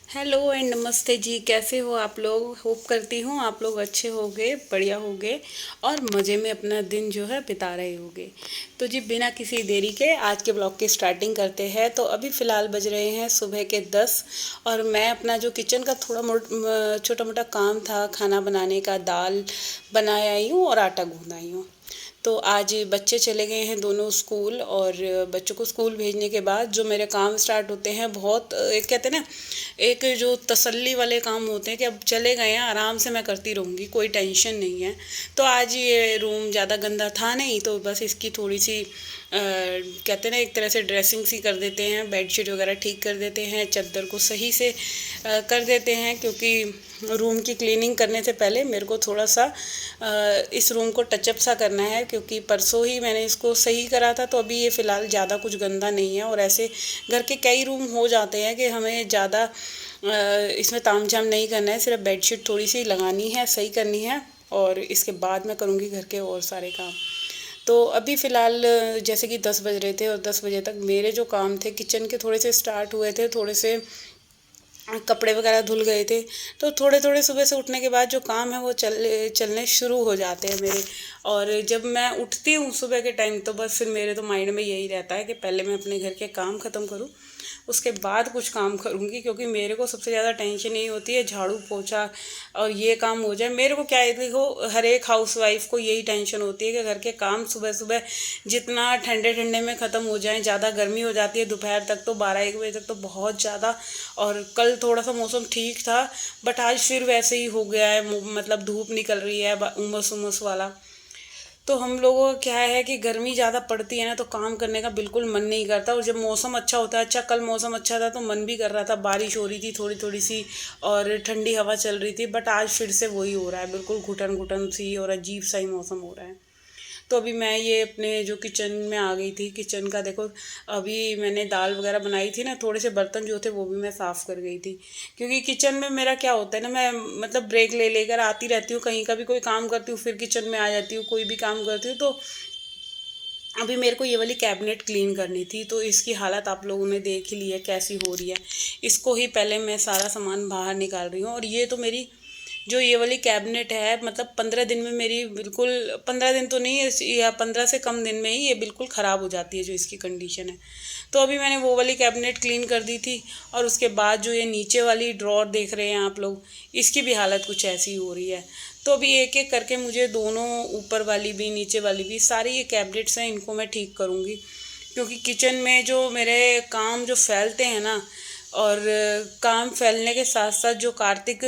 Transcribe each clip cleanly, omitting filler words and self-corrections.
Hello and नमस्ते जी। कैसे हो आप लोग? होप करती हूँ आप लोग अच्छे होगे, बढ़िया होगे और मज़े में अपना दिन जो है बिता रहे होगे। तो जी बिना किसी देरी के आज के ब्लॉग की स्टार्टिंग करते हैं। तो अभी फ़िलहाल बज रहे हैं सुबह के 10 और मैं अपना जो किचन का थोड़ा छोटा मोटा काम था खाना बनाने का, दाल बनाए आई हूँ और आटा गूँध आई हूँ। तो आज बच्चे चले गए हैं दोनों स्कूल और बच्चों को स्कूल भेजने के बाद जो मेरे काम स्टार्ट होते हैं बहुत एक कहते हैं ना, एक जो तसल्ली वाले काम होते हैं कि अब चले गए हैं, आराम से मैं करती रहूँगी, कोई टेंशन नहीं है। तो आज ये रूम ज़्यादा गंदा था नहीं, तो बस इसकी थोड़ी सी कहते हैं ना, एक तरह से ड्रेसिंग सी कर देते हैं, बेडशीट वगैरह ठीक कर देते हैं, चादर को सही से कर देते हैं। क्योंकि रूम की क्लीनिंग करने से पहले मेरे को थोड़ा सा इस रूम को टचअप सा करना है, क्योंकि परसों ही मैंने इसको सही करा था। तो अभी ये फ़िलहाल ज़्यादा कुछ गंदा नहीं है और ऐसे घर के कई रूम हो जाते हैं कि हमें ज़्यादा इसमें तामझाम नहीं करना है, सिर्फ बेडशीट थोड़ी सी लगानी है, सही करनी है और इसके बाद मैं करूँगी घर के और सारे काम। तो अभी फ़िलहाल जैसे कि 10 बज रहे थे और 10 बजे तक मेरे जो काम थे किचन के थोड़े से स्टार्ट हुए थे, थोड़े से कपड़े वगैरह धुल गए थे। तो थोड़े थोड़े सुबह से उठने के बाद जो काम है वो चलने शुरू हो जाते हैं मेरे। और जब मैं उठती हूँ सुबह के टाइम तो बस फिर मेरे तो माइंड में यही रहता है कि पहले मैं अपने घर के काम ख़त्म करूँ, उसके बाद कुछ काम करूँगी। क्योंकि मेरे को सबसे ज़्यादा टेंशन यही होती है झाड़ू पोछा और ये काम हो जाए। मेरे को क्या है, देखो हर एक हाउस वाइफ को यही टेंशन होती है कि घर के काम सुबह सुबह जितना ठंडे ठंडे में ख़त्म हो जाए। ज़्यादा गर्मी हो जाती है दोपहर तक, तो 12-1 बजे तक तो बहुत ज़्यादा। और कल थोड़ा सा मौसम ठीक था, बट आज फिर वैसे ही हो गया है, मतलब धूप निकल रही है उमस उमस वाला। तो हम लोगों का क्या है कि गर्मी ज़्यादा पड़ती है ना, तो काम करने का बिल्कुल मन नहीं करता। और जब मौसम अच्छा होता है, अच्छा कल मौसम अच्छा था तो मन भी कर रहा था, बारिश हो रही थी थोड़ी थोड़ी सी और ठंडी हवा चल रही थी। बट आज फिर से वही हो रहा है, बिल्कुल घुटन घुटन सी और अजीब सा ही मौसम हो रहा है। तो अभी मैं ये अपने जो किचन में आ गई थी, किचन का देखो अभी मैंने दाल वगैरह बनाई थी ना, थोड़े से बर्तन जो थे वो भी मैं साफ़ कर गई थी। क्योंकि किचन में मेरा क्या होता है ना, मैं मतलब ब्रेक ले लेकर आती रहती हूँ, कहीं का भी कोई काम करती हूँ फिर किचन में आ जाती हूँ, कोई भी काम करती हूँ। तो अभी मेरे को ये वाली कैबिनेट क्लीन करनी थी, तो इसकी हालत आप लोगों ने देख ही ली है कैसी हो रही है। इसको ही पहले मैं सारा सामान बाहर निकाल रही हूँ। और ये तो मेरी जो ये वाली कैबिनेट है, मतलब 15 दिन में मेरी बिल्कुल, 15 दिन तो नहीं या 15 से कम दिन में ही ये बिल्कुल ख़राब हो जाती है जो इसकी कंडीशन है। तो अभी मैंने वो वाली कैबिनेट क्लीन कर दी थी। और उसके बाद जो ये नीचे वाली ड्रॉर देख रहे हैं आप लोग, इसकी भी हालत कुछ ऐसी हो रही है। तो अभी एक एक करके मुझे दोनों, ऊपर वाली भी नीचे वाली भी, सारी ये कैबिनेट्स हैं, इनको मैं ठीक करूँगी। क्योंकि किचन में जो मेरे काम जो फैलते हैं ना, और काम फैलने के साथ साथ जो कार्तिक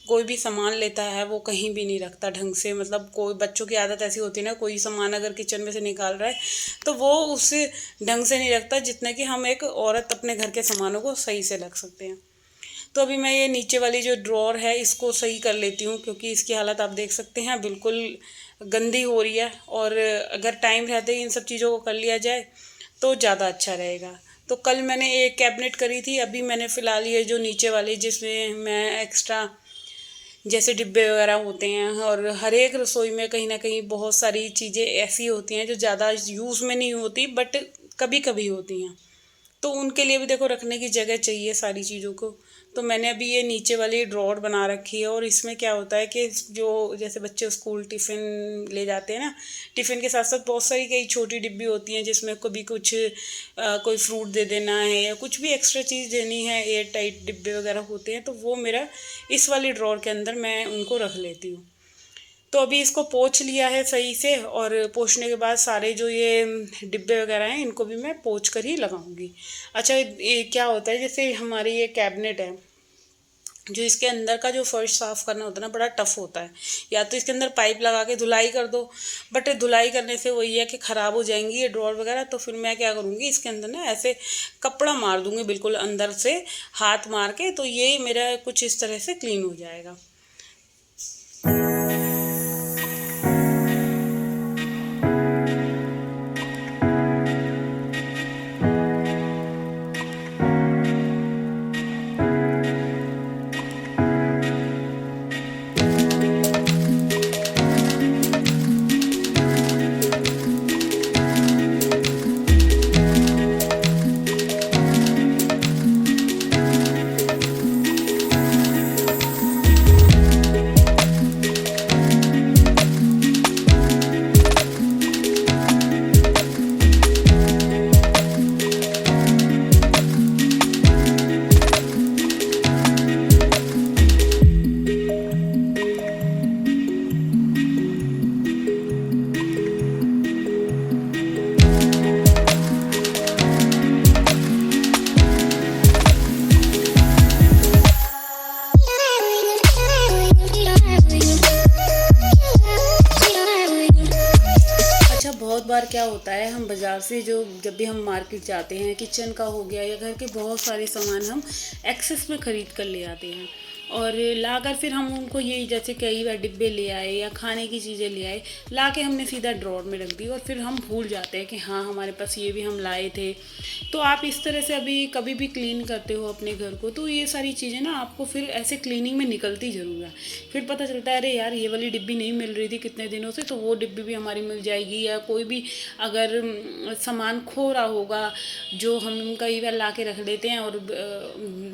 कोई भी सामान लेता है वो कहीं भी नहीं रखता ढंग से। मतलब कोई बच्चों की आदत ऐसी होती है ना, कोई सामान अगर किचन में से निकाल रहा है तो वो उसे ढंग से नहीं रखता जितना कि हम एक औरत अपने घर के सामानों को सही से रख सकते हैं। तो अभी मैं ये नीचे वाली जो ड्रॉर है इसको सही कर लेती हूँ, क्योंकि इसकी हालत आप देख सकते हैं बिल्कुल गंदी हो रही है। और अगर टाइम रहते ही इन सब चीज़ों को कर लिया जाए तो ज़्यादा अच्छा रहेगा। तो कल मैंने एक कैबिनेट करी थी, अभी मैंने फ़िलहाल ये जो नीचे वाली जिसमें मैं एक्स्ट्रा जैसे डिब्बे वगैरह होते हैं, और हर एक रसोई में कहीं ना कहीं बहुत सारी चीज़ें ऐसी होती हैं जो ज़्यादा यूज़ में नहीं होती बट कभी कभी होती हैं। तो उनके लिए भी देखो रखने की जगह चाहिए सारी चीज़ों को। तो मैंने अभी ये नीचे वाली ड्रॉर बना रखी है। और इसमें क्या होता है कि जो जैसे बच्चे स्कूल टिफ़िन ले जाते हैं ना, टिफ़िन के साथ साथ बहुत सारी कई छोटी डिब्बी होती हैं जिसमें कभी कुछ कोई फ्रूट दे देना है या कुछ भी एक्स्ट्रा चीज़ देनी है, एयर टाइट डिब्बे वगैरह होते हैं। तो वो मेरा इस वाली ड्रॉर के अंदर मैं उनको रख लेती हूँ। तो अभी इसको पोंछ लिया है सही से, और पोंछने के बाद सारे जो ये डिब्बे वगैरह हैं इनको भी मैं पोंछ कर ही लगाऊंगी। अच्छा, ये क्या होता है, जैसे हमारी ये कैबिनेट है, जो इसके अंदर का जो फर्श साफ़ करना होता है ना, बड़ा टफ़ होता है। या तो इसके अंदर पाइप लगा के धुलाई कर दो, बट धुलाई करने से वही है कि ख़राब हो जाएंगी ये ड्रॉर वगैरह। तो फिर मैं क्या करूँगी, इसके अंदर ना ऐसे कपड़ा मार दूँगी बिल्कुल अंदर से, हाथ मार के, तो ये मेरा कुछ इस तरह से क्लीन हो जाएगा। बार क्या होता है, हम बाज़ार से जब भी हम मार्केट जाते हैं, किचन का हो गया या घर के बहुत सारे सामान हम एक्सेस में ख़रीद कर ले आते हैं और लाकर फिर हम उनको ये जैसे कई बार डिब्बे ले आए या खाने की चीज़ें ले आए, ला के हमने सीधा ड्रॉर में रख दी और फिर हम भूल जाते हैं कि हाँ हमारे पास ये भी हम लाए थे। तो आप इस तरह से अभी कभी भी क्लीन करते हो अपने घर को, तो ये सारी चीज़ें ना आपको फिर ऐसे क्लीनिंग में निकलती ज़रूर है। फिर पता चलता है अरे यार ये वाली डिब्बी नहीं मिल रही थी कितने दिनों से, तो वो डिब्बी भी हमारी मिल जाएगी। या कोई भी अगर सामान खो रहा होगा जो हम कई बार ला के रख देते हैं और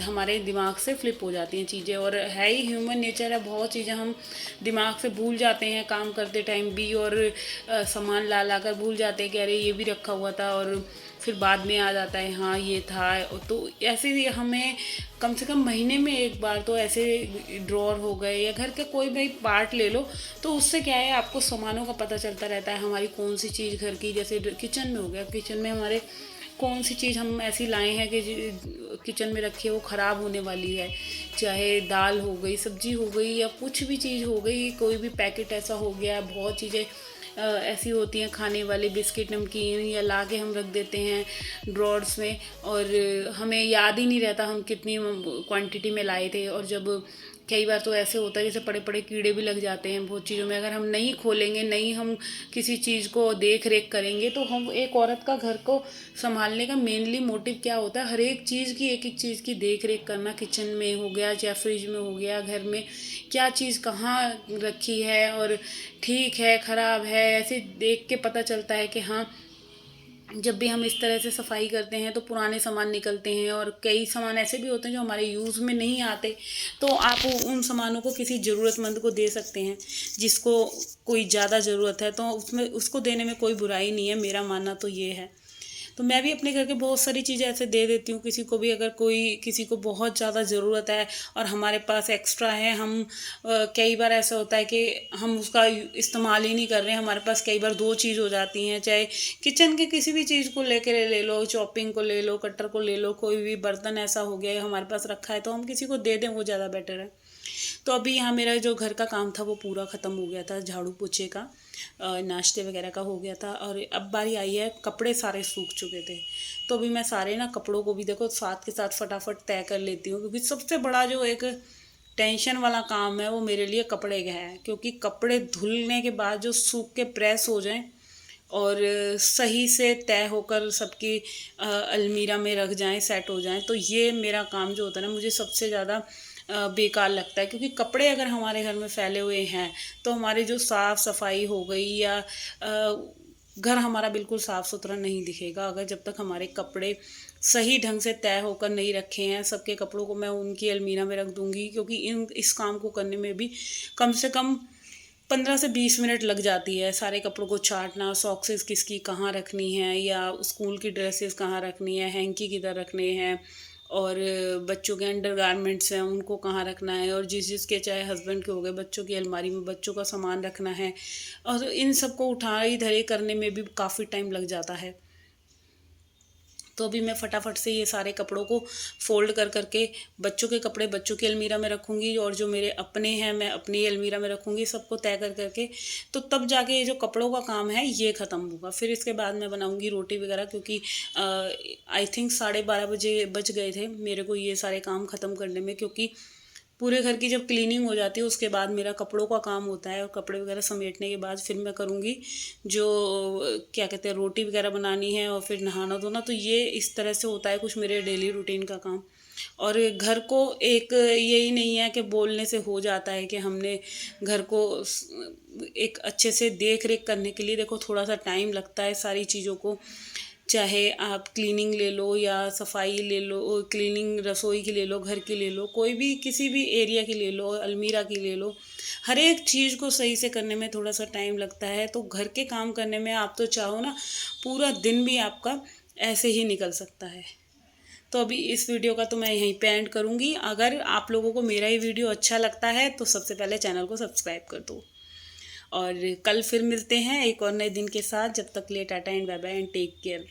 हमारे दिमाग से फ्लिप हो जाती हैं चीज़ें। और है ही ह्यूमन नेचर है, बहुत चीज़ें हम दिमाग से भूल जाते हैं काम करते टाइम भी, और सामान ला ला कर भूल जाते हैं कि अरे ये भी रखा हुआ था, और फिर बाद में आ जाता है हाँ ये था। तो ऐसे ही हमें कम से कम महीने में एक बार तो ऐसे ड्रॉर हो गए या घर का कोई भी पार्ट ले लो, तो उससे क्या है आपको सामानों का पता चलता रहता है हमारी कौन सी चीज़ घर की, जैसे किचन में हो गया, किचन में हमारे कौन सी चीज़ हम ऐसी लाए हैं कि किचन में रखी है वो ख़राब होने वाली है। चाहे दाल हो गई, सब्जी हो गई, या कुछ भी चीज़ हो गई, कोई भी पैकेट ऐसा हो गया। बहुत चीज़ें ऐसी होती हैं खाने वाली, बिस्किट नमकीन, या ला के हम रख देते हैं ड्रॉर्स में और हमें याद ही नहीं रहता हम कितनी क्वांटिटी में लाए थे। और जब कई बार तो ऐसे होता है जैसे बड़े बड़े कीड़े भी लग जाते हैं बहुत चीज़ों में, अगर हम नहीं खोलेंगे, नहीं हम किसी चीज़ को देख रेख करेंगे। तो हम एक औरत का घर को संभालने का मेनली मोटिव क्या होता है, हर एक चीज़ की, एक एक चीज़ की देख रेख करना। किचन में हो गया या फ्रिज में हो गया, घर में क्या चीज़ कहाँ रखी है और ठीक है ख़राब है, ऐसे देख के पता चलता है कि हाँ जब भी हम इस तरह से सफाई करते हैं तो पुराने सामान निकलते हैं। और कई सामान ऐसे भी होते हैं जो हमारे यूज़ में नहीं आते, तो आप उन सामानों को किसी ज़रूरतमंद को दे सकते हैं जिसको कोई ज़्यादा ज़रूरत है, तो उसमें उसको देने में कोई बुराई नहीं है, मेरा मानना तो ये है। तो मैं भी अपने घर के बहुत सारी चीज़ें ऐसे दे देती हूँ किसी को भी, अगर कोई किसी को बहुत ज़्यादा ज़रूरत है और हमारे पास एक्स्ट्रा है। हम कई बार ऐसा होता है कि हम उसका इस्तेमाल ही नहीं कर रहे हैं, हमारे पास कई बार दो चीज़ हो जाती हैं, चाहे किचन के किसी भी चीज़ को लेकर ले लो, चॉपिंग को ले लो, कटर को ले लो, कोई भी बर्तन ऐसा हो गया हमारे पास रखा है तो हम किसी को दे दें, वो ज़्यादा बेटर है। तो अभी यहाँ मेरा जो घर का काम था वो पूरा ख़त्म हो गया था, झाड़ू पोछे का, नाश्ते वगैरह का हो गया था, और अब बारी आई है, कपड़े सारे सूख चुके थे। तो अभी मैं सारे ना कपड़ों को भी देखो साथ के साथ फटाफट तय कर लेती हूँ, क्योंकि सबसे बड़ा जो एक टेंशन वाला काम है वो मेरे लिए कपड़े का है। क्योंकि कपड़े धुलने के बाद जो सूख के प्रेस हो जाएं और सही से तय होकर सबकी अलमीरा में रख जाएं, सेट हो जाएं, तो ये मेरा काम जो होता है ना, मुझे सबसे ज़्यादा बेकार लगता है। क्योंकि कपड़े अगर हमारे घर में फैले हुए हैं तो हमारी जो साफ़ सफाई हो गई, या घर हमारा बिल्कुल साफ़ सुथरा नहीं दिखेगा अगर जब तक हमारे कपड़े सही ढंग से तय होकर नहीं रखे हैं। सबके कपड़ों को मैं उनकी अलमीरा में रख दूँगी, क्योंकि इस काम को करने में भी कम से कम 15 से 20 मिनट लग जाती है। सारे कपड़ों को छांटना, सॉक्सेस किसकी कहाँ रखनी है, या स्कूल की ड्रेसेस कहाँ रखनी है, हैंकी किधर रखने हैं, और बच्चों के अंडर गारमेंट्स हैं उनको कहाँ रखना है, और जिसके चाहे हस्बैंड के हो गए बच्चों की अलमारी में बच्चों का सामान रखना है, और इन सबको उठाई धरे करने में भी काफ़ी टाइम लग जाता है। तो अभी मैं फटाफट से ये सारे कपड़ों को फ़ोल्ड कर करके बच्चों के कपड़े बच्चों की अलमीरा में रखूँगी, और जो मेरे अपने हैं मैं अपनी अलमीरा में रखूँगी, सबको तय कर करके। तो तब जाके ये जो कपड़ों का काम है ये ख़त्म होगा। फिर इसके बाद मैं बनाऊँगी रोटी वगैरह, क्योंकि आई थिंक 12:30 बजे बज गए थे मेरे को ये सारे काम ख़त्म करने में। क्योंकि पूरे घर की जब क्लीनिंग हो जाती है उसके बाद मेरा कपड़ों का काम होता है, और कपड़े वगैरह समेटने के बाद फिर मैं करूँगी जो क्या कहते हैं रोटी वगैरह बनानी है, और फिर नहाना धोना। तो ये इस तरह से होता है कुछ मेरे डेली रूटीन का काम। और घर को एक यही नहीं है कि बोलने से हो जाता है कि हमने घर को एक अच्छे से देख रेख करने के लिए देखो थोड़ा सा टाइम लगता है सारी चीज़ों को। चाहे आप क्लीनिंग ले लो या सफाई ले लो, क्लीनिंग रसोई की ले लो, घर की ले लो, कोई भी किसी भी एरिया की ले लो, अलमीरा की ले लो, हर एक चीज़ को सही से करने में थोड़ा सा टाइम लगता है। तो घर के काम करने में आप तो चाहो ना पूरा दिन भी आपका ऐसे ही निकल सकता है। तो अभी इस वीडियो का तो मैं यहीं पे एंड करूँगी। अगर आप लोगों को मेरा ये वीडियो अच्छा लगता है तो सबसे पहले चैनल को सब्सक्राइब कर दो, और कल फिर मिलते हैं एक और नए दिन के साथ। जब तक ले tata and bye bye and take care.